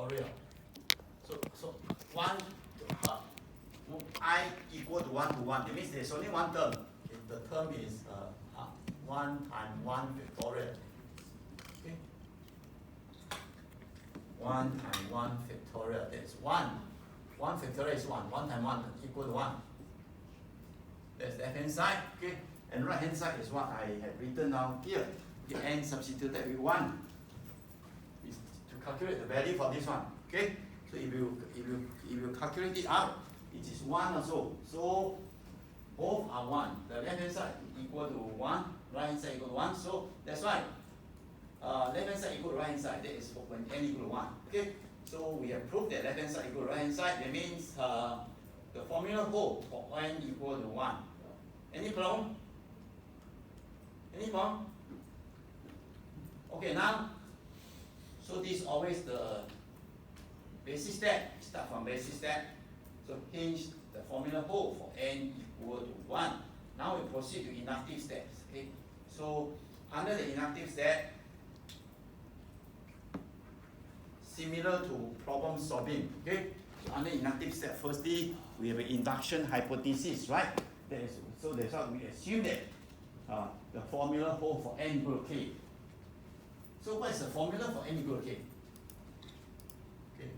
factorial. So 1 I equal to 1 to 1. That means there's only one term. The term is 1 times 1 factorial. Okay. 1 times 1 factorial. That is 1. 1 factorial is 1. 1 times 1 equal to 1. That's the left hand side. Okay. And right hand side is what I have written down here. And substituted with 1 is to calculate the value for this one. Okay. So if you calculate it out, it is 1 also. So both are 1. The left hand side equal to 1, right hand side equal to 1. So that's why left hand side equal to right hand side. That is when n equal to 1. Okay. So we have proved that left hand side equal to right hand side. That means the formula holds for n equal to 1. Any problem? Any problem? Okay, now, so this is always the basic step. Start from basic step. So hence the formula holds for n equal to 1. Now we proceed to inductive steps. Okay. So under the inductive step, similar to problem solving. Okay. So under inductive step, firstly we have an induction hypothesis, right? So that's why we assume that the formula holds for n equal to k. So what is the formula for n equal to k? Okay.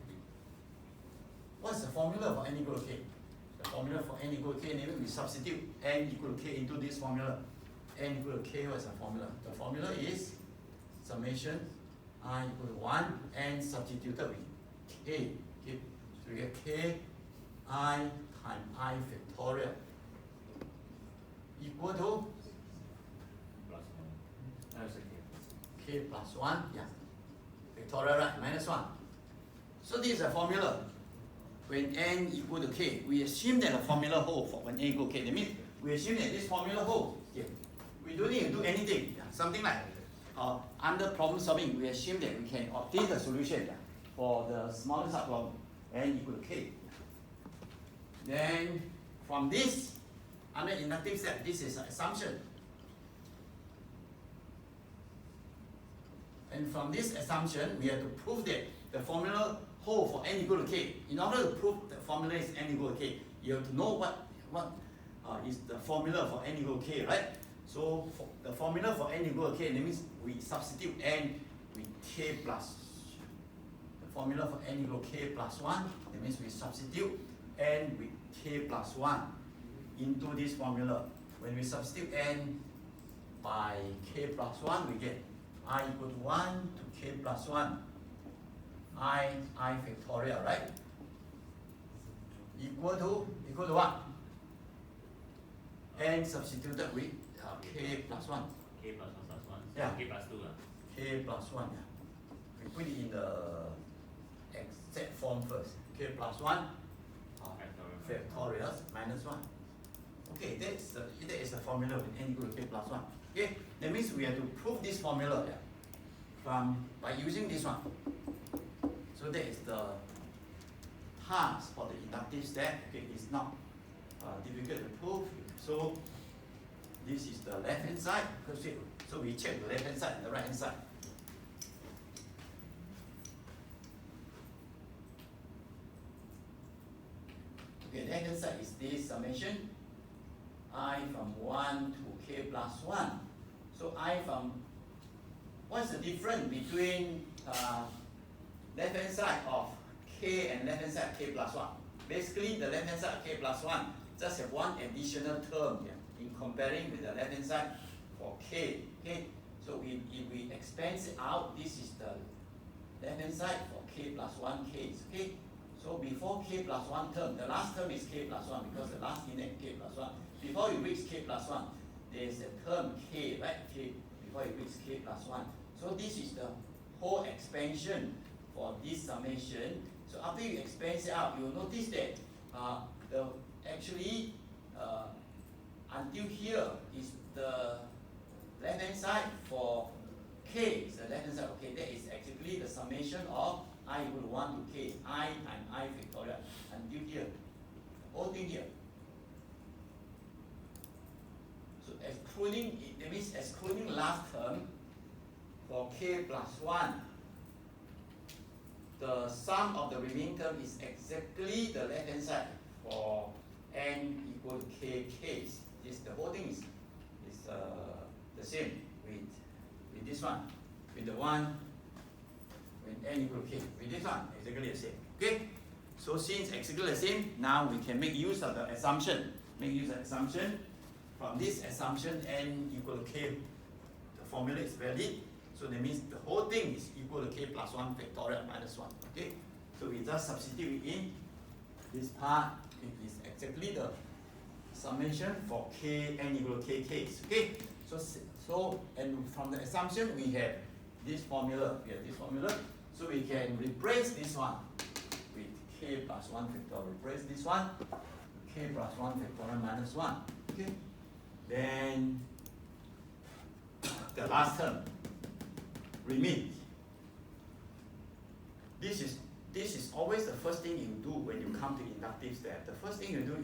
What's the formula for n equal to k? The formula for n equal to k, namely we substitute n equal to k into this formula. N equal to k, what is the formula? The formula is summation I equal to 1 and substituted with k. Okay. So we get k I times I factorial equal to k plus 1, yeah. Factorial, right? Minus 1. So this is a formula. When n equal to k, we assume that the formula holds for when n equal to k. That means we assume that this formula holds. Yeah. We don't need to do anything. Yeah. Something like under problem solving, we assume that we can obtain the solution, yeah, for the smaller subproblem n equal to k. Then from this, under inductive step, this is an assumption. And from this assumption, we have to prove that the formula holds for n equal to k. In order to prove the formula is n equal to k, you have to know what is the formula for n equal to k, right? So for the formula for n equal to k, that means we substitute n with k plus. The formula for n equal to k plus 1, that means we substitute n with k plus 1 into this formula. When we substitute n by k plus 1, we get I equal to 1 to k plus 1. I factorial, right? Equal to what? N substituted with k plus 1. K plus 1 plus 1. So Yeah. K plus 2. K plus 1, yeah. We put it in the exact form first. K plus 1 factorial minus 1. Okay, that is the formula with n equal to k plus 1. Okay, that means we have to prove this formula, yeah, by using this one. So that is the task for the inductive step. Okay, it's not difficult to prove. So this is the left hand side. So we check the left hand side and the right hand side. Okay, the left hand side is this summation I from 1 to k plus 1. So I from, what's the difference between left hand side of k and left hand side k plus 1? Basically, the left hand side of k plus 1 just have one additional term here in comparing with the left hand side for k. Okay, so if we expand it out, this is the left hand side for k plus 1 k. Okay, so before k plus 1 term, the last term is k plus 1 because the last index k plus 1. Before you reach k plus 1, there is a term k, right? K before you reach k plus 1. So this is the whole expansion for this summation. So after you expand it out, you will notice that actually until here is the left hand side for k is the left hand side. Okay, that is actually the summation of I equal to 1 to k, I times I factorial until here, whole thing here. So excluding, that means excluding last term for k plus 1. the sum of the remaining term is exactly the left hand side for n equal to k case. This the whole thing is the same with this one, with the one when n equal to k. With this one, exactly the same. Okay? So since exactly the same, now we can make use of the assumption. Make use of the assumption. From this assumption, n equal to k, the formula is valid. So that means the whole thing is equal to k plus 1 factorial minus 1. Okay? So we just substitute it in this part. It is exactly the summation for k n equal to k case. Okay? So and from the assumption we have this formula. We have this formula. So we can replace this one with k plus 1 factorial. Replace this one with k plus 1 factorial minus 1. Okay? Then the last term remains. This is always the first thing you do when you come to inductive step. The first thing you do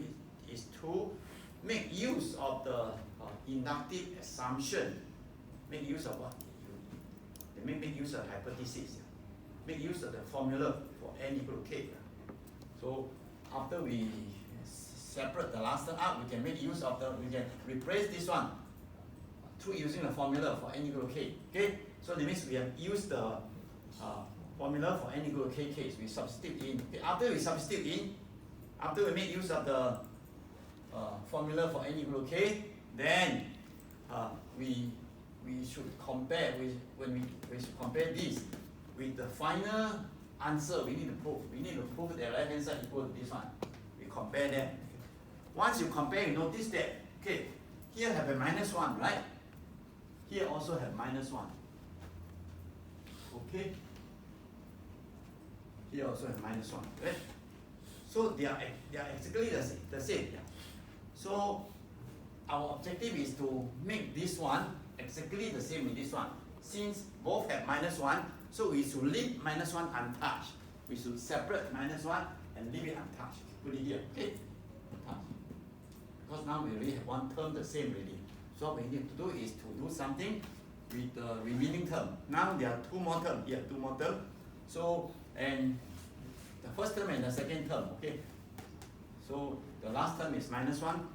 is to make use of the inductive assumption. Make use of what? Make use of hypothesis. Make use of the formula for n equal to k. So after we separate the last term out, we can make use of we can replace this one through using the formula for n equal to k. Okay? So that means we have used the formula for n equal to k case. We substitute in. Okay? After we substitute in, after we make use of the formula for n equal to k, then we should compare when we should compare this with the final answer we need to prove. We need to prove that right hand side equal to this one. We compare them. Once you compare, you notice that okay, here have a minus 1, right? Here also have minus 1. Okay? Here also have minus 1, right? So they are exactly the same. Yeah. So our objective is to make this one exactly the same with this one. Since both have minus 1, so we should leave minus 1 untouched. We should separate minus 1 and leave it untouched. Put it here, okay? Untouched. Because now we already have one term the same already. So what we need to do is to do something with the remaining term. Now there are two more terms here, two more terms. So, and the first term and the second term, okay? So the last term is minus 1.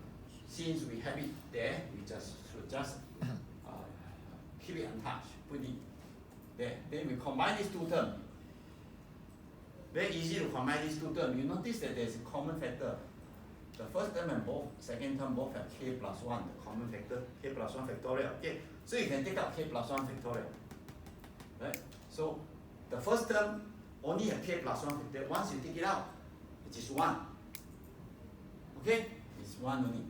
Since we have it there, we should just keep it untouched, put it there. Then we combine these two terms. Very easy to combine these two terms. You notice that there's a common factor. The first term and second term both have k plus 1, the common factor, k plus 1 factorial. Okay, so you can take out k plus 1 factorial. Right? So the first term only have k plus 1 factorial. Once you take it out, it is 1. Okay? It's 1 only.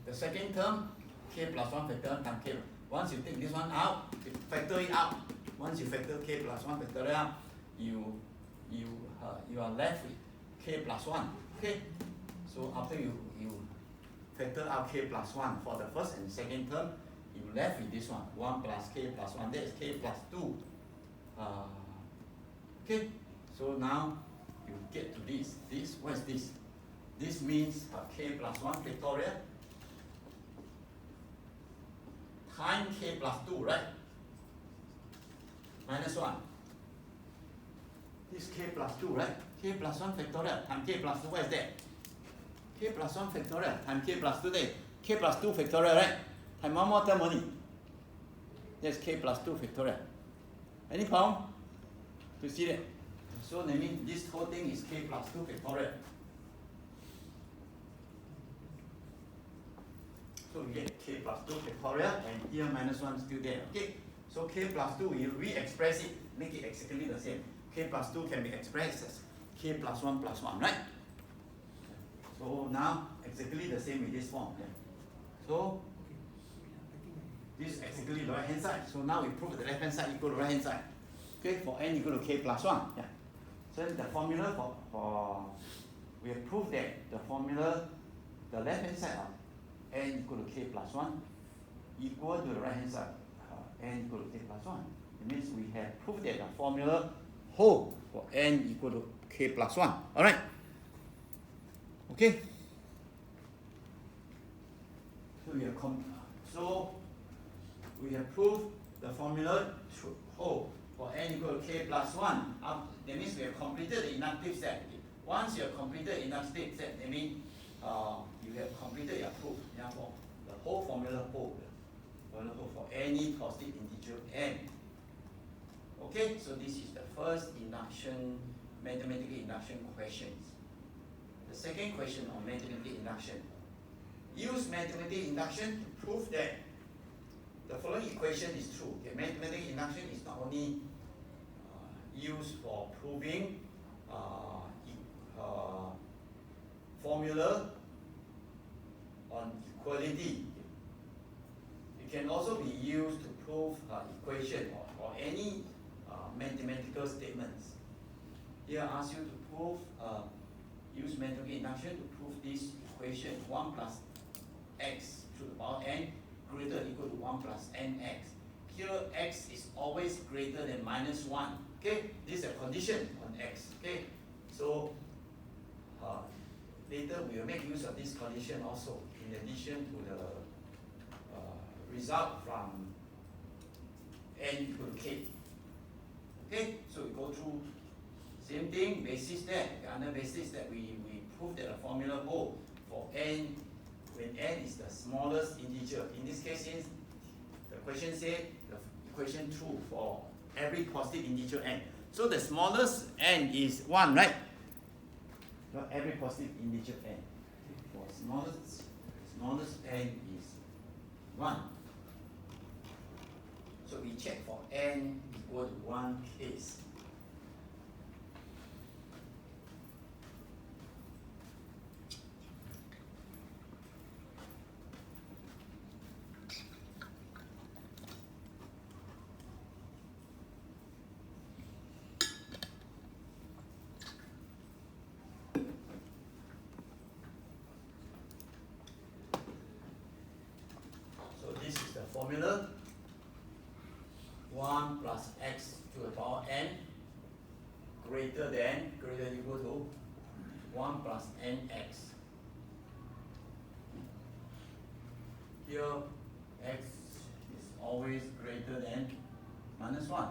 The second term, k plus 1 factorial times k. Once you take this one out, you factor it out. Once you factor k plus 1 factorial out, you are left with k plus 1. Okay? So after you factor out k plus 1 for the first and second term, you left with this one, 1 plus k plus 1. That is k plus 2. Okay? So now you get to this. What is this? This means k plus 1 factorial times k plus 2, right? Minus 1. This k plus 2, right? K plus 1 factorial times k plus 2, what is that? K plus 1 factorial times k plus 2, there. K plus 2 factorial, right? Times one more term only. That's k plus 2 factorial. Any problem to see that? So that means this whole thing is k plus 2 factorial. So we get k plus 2 factorial and here minus 1 still there. Okay? So k plus 2, we re-express it, make it exactly the same. K plus 2 can be expressed as k plus 1 plus 1, right? So now exactly the same with this form. Yeah. So this is exactly the right hand side. So now we prove the left hand side equal to right hand side. Okay, for n equal to k plus 1. Yeah. So the formula for we have proved that the formula, the left hand side of n equal to k plus 1 equal to the right hand side n equal to k plus 1. It means we have proved that the formula hold for n equal to k plus 1. Alright? Okay? So we have proved the formula whole for n equal to k plus 1. That means we have completed the inductive step. Once you have completed the inductive step, that means you have completed your proof. Therefore, the whole formula hold for any positive integer n. Okay, so this is the first induction, mathematical induction questions. The second question on mathematical induction. Use mathematical induction to prove that the following equation is true. Okay, mathematical induction is not only used for proving formula on equality. It can also be used to prove equation or any mathematical statements. Here I ask you to prove, use mathematical induction to prove this equation 1 plus x to the power n greater or equal to 1 plus nx. Here x is always greater than minus 1. Okay, this is a condition on x. Okay, so later we will make use of this condition also in addition to the result from n equal to k. Okay, so we go through same thing, basis that, the other basis that we prove that the formula hold for n when n is the smallest integer. In this case, since the question said the equation true for every positive integer n. So the smallest n is 1, right? Not every positive integer n. For smallest n is 1. So we check for n equal to 1 case. Formula 1 plus x to the power n greater or equal to 1 plus nx. Here x is always greater than minus 1.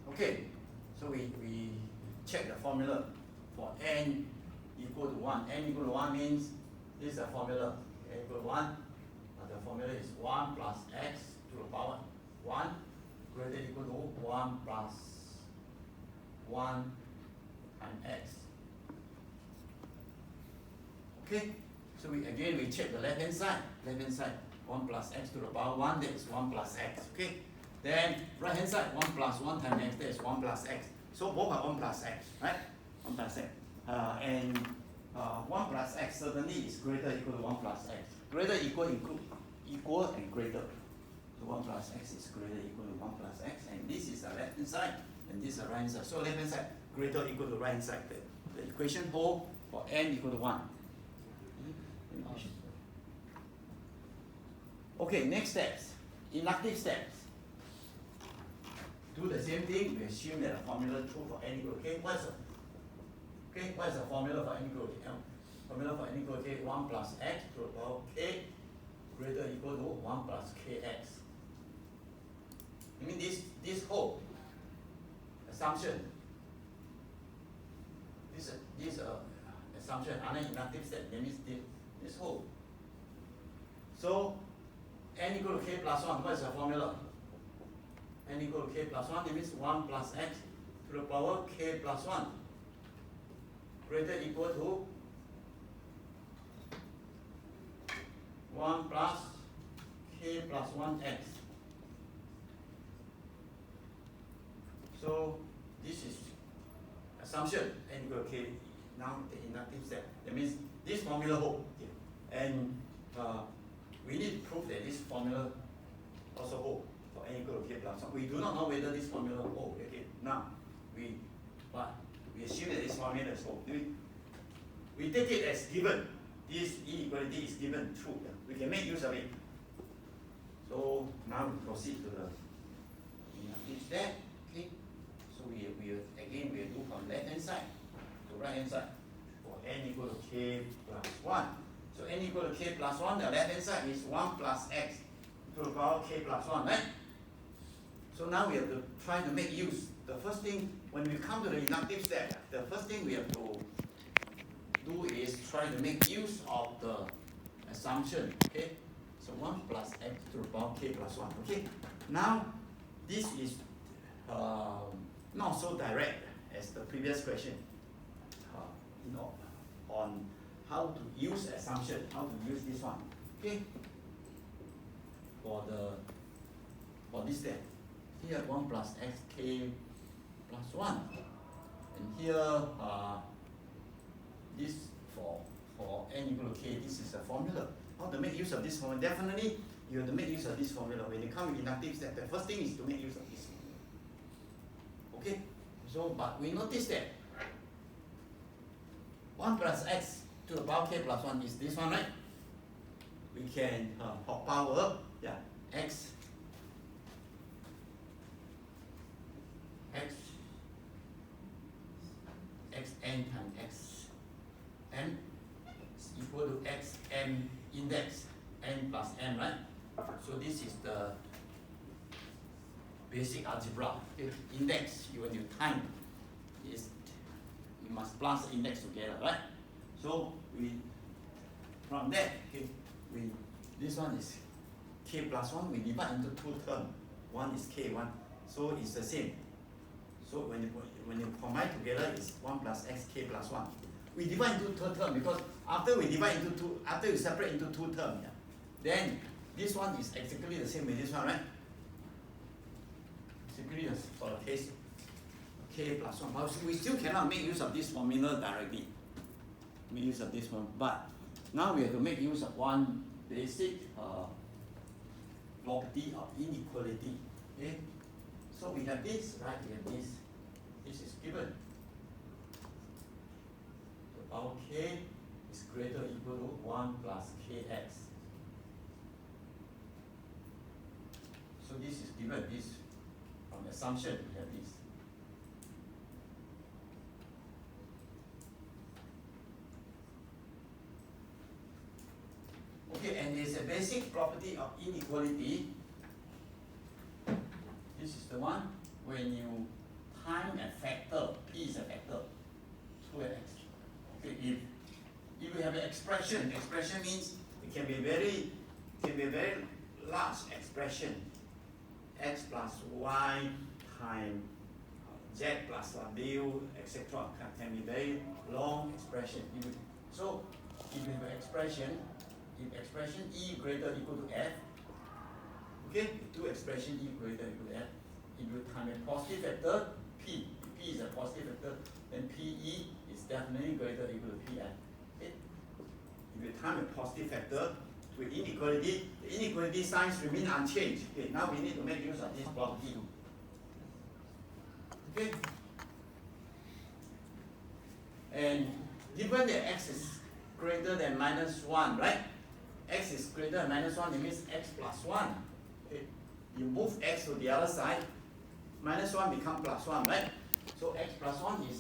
Okay, so we check the formula for n equal to 1. N equal to 1 means this is the formula. N equal to 1. The formula is 1 plus x to the power 1 greater or equal to 1 plus 1 times x. Okay, so we check the left hand side. 1 plus x to the power 1, that is 1 plus x. Okay, then right hand side 1 plus 1 times x, that is 1 plus x. So both are 1 plus x, right? 1 plus x. 1 plus x certainly is greater or equal to 1 plus x. Greater equal and greater. So 1 plus x is greater or equal to 1 plus x, and this is the left hand side, and this is the right hand side. So left hand side greater or equal to right hand side. The equation hold for n equal to 1. Okay, next steps. Inductive steps. Do the same thing. We assume that the formula true for n equal to k. What is the formula for n equal to k? Formula for n equal to k, 1 plus x to the power k greater or equal to 1 plus kx. I mean this whole assumption, this assumption, other inductive step, that means this whole. So n equal to k plus 1, what is the formula? N equal to k plus 1, that means 1 plus x to the power k plus 1 greater or equal to 1 plus k plus 1x. So this is assumption n equal to k. Now the inductive step. That means this formula hold. Okay. And we need to prove that this formula also hold for n equal to k plus 1. We do not know whether this formula hold. Okay. Now we assume that this formula is hold. We take it as given. This inequality is given true. We can make use of it. So now we proceed to the inductive step. Okay. So we will do from left hand side to right hand side for n equal to k plus 1. So n equal to k plus 1, the left hand side is 1 plus x to the power k plus 1, right? So now we have to try to make use. The first thing, when we come to the inductive step, the first thing we have to do is try to make use of the assumption, okay? So 1 plus x to the power k plus 1, okay? Now, this is not so direct as the previous question, on how to use assumption, how to use this one, okay? For this step, here 1 plus xk plus 1, and here this for n equal to k, this is a formula. How to make use of this formula? Definitely, you have to make use of this formula. When you come with inductive step, the first thing is to make use of this formula. Okay? So, but we notice that 1 plus x to the power k plus 1 is this one, right? We can hot power, yeah, x xn times xn is equal to xm index n plus m, right? So this is the basic algebra. Okay? Index, when you time, is you must plus the index together, right? So from that, okay, this one is k plus 1, we divide into two terms. One is k1, so it's the same. So when you combine together, it's 1 plus xk plus 1. We divide into two terms because after we divide into two, after you separate into two terms, yeah, then this one is exactly the same with this one, right? Exactly for the case k plus 1. But we still cannot make use of this formula directly. Make use of this one, but now we have to make use of one basic property of inequality. Okay, so we have this, right? We have this. This is given. The power k is greater or equal to 1 plus kx. So this is given. This from assumption we have this. Okay, and there's a basic property of inequality. This is the one when you time a factor, p is a factor, 2x. Okay, if we have an expression means it can be a very large expression, x plus y times z plus w, etc. Can be very long expression. So if you have an expression, if expression e greater or equal to f, okay, two expression e greater or equal to f, if you time a positive factor, p, if p is a positive factor, then pe is definitely greater or equal to pf. Okay? If you time a positive factor to inequality, the inequality signs remain unchanged. Okay, now we need to make use of this property. Okay? And given that x is greater than -1, right? X is greater than -1, it means x plus 1. Okay? You move x to the other side, -1 becomes +1, right? So x plus 1 is